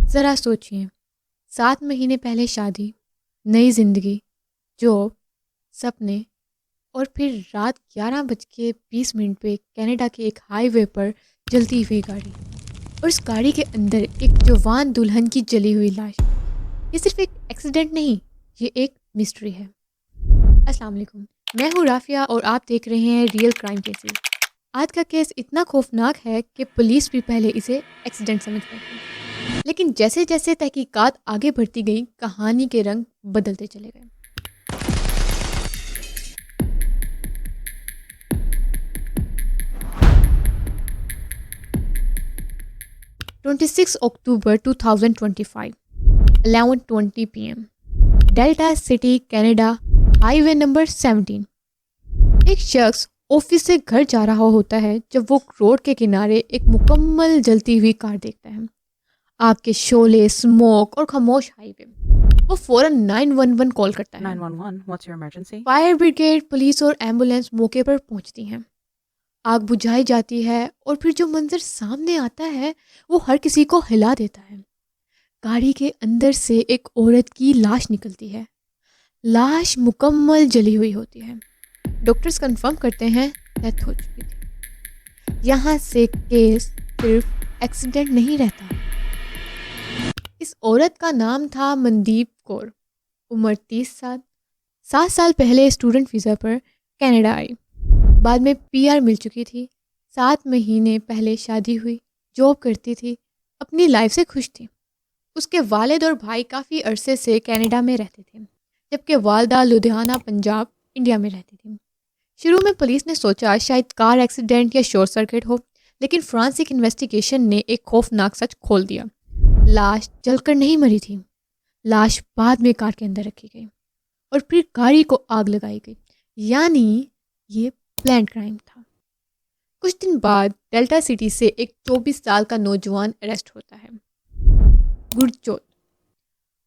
ذرا سوچئے، 7 مہینے پہلے شادی، نئی زندگی، جاب، سپنے، اور پھر رات 11:20 پہ کینیڈا کے ایک ہائی وے پر جلتی ہوئی گاڑی، اور اس گاڑی کے اندر ایک جوان دلہن کی جلی ہوئی لاش۔ یہ صرف ایک ایکسیڈنٹ نہیں، یہ ایک مسٹری ہے۔ السلام علیکم، میں ہوں رافیہ اور آپ دیکھ رہے ہیں ریئل کرائم کیسز۔ آج کا کیس اتنا خوفناک ہے کہ پولیس بھی پہلے اسے ایکسیڈنٹ سمجھ گئی تھی، لیکن جیسے جیسے تحقیقات آگے بڑھتی گئیں کہانی کے رنگ بدلتے چلے گئے۔ 26 اکتوبر 2025 11:20 PM delta city Canada, high وے نمبر 17۔ ایک شخص آفس سے گھر جا رہا ہوتا ہے جب وہ روڈ کے کنارے ایک مکمل جلتی ہوئی کار دیکھتا ہے۔ آگ کے شعلے، اسموک اور خاموش ہائی وے۔ وہ فوراً 911 کال کرتا ہے۔ 911, what's your emergency? Fire brigade, police اور ایمبولینس موقع پر پہنچتی ہیں۔ آگ بجھائی جاتی ہے اور پھر جو منظر سامنے آتا ہے وہ ہر کسی کو ہلا دیتا ہے۔ گاڑی کے اندر سے ایک عورت کی لاش نکلتی ہے۔ لاش مکمل جلی ہوئی ہوتی ہے۔ ڈاکٹرز کنفرم کرتے ہیں ڈیتھ ہو چکی تھی۔ یہاں سے کیس صرف ایکسیڈنٹ نہیں رہتا۔ اس عورت کا نام تھا مندیپ کور، عمر 30 سال، 7 سال پہلے اسٹوڈنٹ ویزا پر کینیڈا آئی، بعد میں PR مل چکی تھی، 7 مہینے پہلے شادی ہوئی، جاب کرتی تھی، اپنی لائف سے خوش تھی۔ اس کے والد اور بھائی کافی عرصے سے کینیڈا میں رہتے تھے، جبکہ والدہ لدھیانہ، پنجاب، انڈیا میں رہتی تھی۔ شروع میں پولیس نے سوچا شاید کار ایکسیڈنٹ یا شارٹ سرکٹ ہو، لیکن فرانسک انویسٹیگیشن نے ایک خوفناک سچ کھول دیا۔ لاش جل کر نہیں مری تھی، لاش بعد میں کار کے اندر رکھی گئی اور پھر گاڑی کو آگ لگائی گئی، یعنی یہ پلانڈ کرائم تھا۔ کچھ دن بعد ڈیلٹا سٹی سے ایک 24 سال کا نوجوان اریسٹ ہوتا ہے، گرجوت۔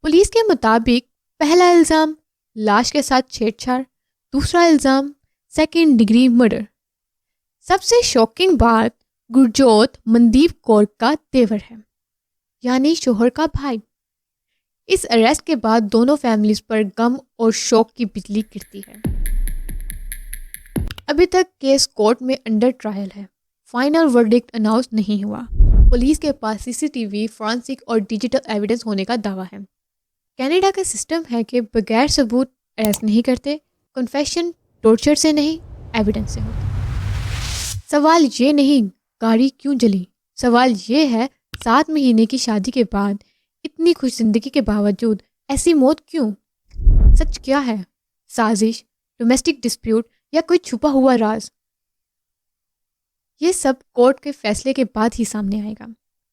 پولیس کے مطابق پہلا الزام لاش کے ساتھ چھیڑ چھاڑ، دوسرا الزام 2nd ڈگری مرڈر۔ سب سے شاکنگ بات، گرجوت مندیپ کور کا دیور ہے، یعنی شوہر کا بھائی۔ اس اریسٹ کے بعد دونوں فیملیز پر غم اور شوق کی بجلی گرتی ہے۔ ابھی تک کیس کورٹ میں انڈر ٹرائل ہے، فائنل ورڈکٹ اناؤنس نہیں ہوا۔ پولیس کے پاس CCTV، فورنسک اور ڈیجیٹل ایویڈنس ہونے کا دعویٰ ہے۔ کینیڈا کا سسٹم ہے کہ بغیر ثبوت اریسٹ نہیں کرتے، کنفیشن ٹارچر سے نہیں، ایویڈنس سے ہوتا۔ سوال یہ نہیں گاڑی کیوں جلی، سوال یہ ہے 7 مہینے کی شادی کے بعد، اتنی خوش زندگی کے باوجود ایسی موت کیوں؟ سچ کیا ہے؟ سازش، ڈومیسٹک ڈسپیوٹ یا کوئی چھپا ہوا راز؟ یہ سب کورٹ کے فیصلے کے بعد ہی سامنے آئے گا۔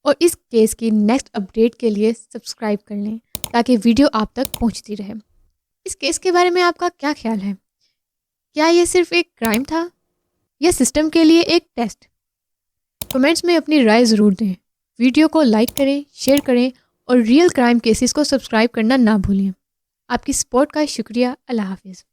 اور اس کیس کی نیکسٹ اپڈیٹ کے لیے سبسکرائب کر لیں تاکہ ویڈیو آپ تک پہنچتی رہے۔ اس کیس کے بارے میں آپ کا کیا خیال ہے؟ کیا یہ صرف ایک کرائم تھا یا سسٹم کے لیے ایک ٹیسٹ؟ کمنٹس میں اپنی رائے ضرور دیں۔ ویڈیو کو لائک کریں، شیئر کریں اور ریئل کرائم کیسز کو سبسکرائب کرنا نہ بھولیں۔ آپ کی سپورٹ کا شکریہ۔ اللہ حافظ۔